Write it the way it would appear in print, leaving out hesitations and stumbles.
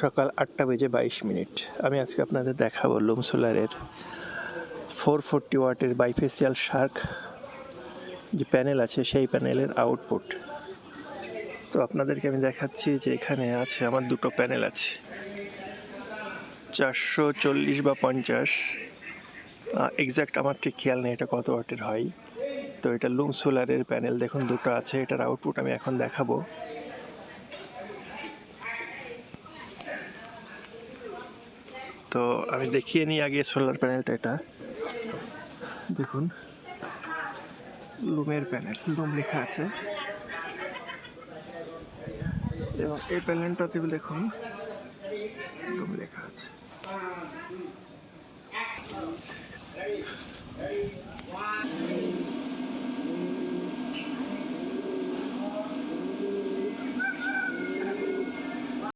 সকাল 8:22। আমি আজকে আপনাদের দেখাবো লুম সোলারের 440 ওয়াটের বাইফেসিয়াল শার্ক যে প্যানেল আছে সেই প্যানেলের আউটপুট। তো আপনাদেরকে আমি দেখাচ্ছি যে এখানে আছে আমার দুটো প্যানেল আছে, 440 বা 50, এক্স্যাক্ট আমার ঠিক খেয়াল নেই এটা কত ওয়াটের হয়। তো এটা লুম সোলারের প্যানেল, দেখুন দুটো আছে। এটার আউটপুট আমি এখন দেখাবো। তো আমি দেখিয়ে নিই আগে সোলার প্যানেলটা। এটা দেখুন লুমের প্যানেল, লুম লেখা আছে, এবং এই প্যানেলটাতে দেখুন লুম লেখা আছে।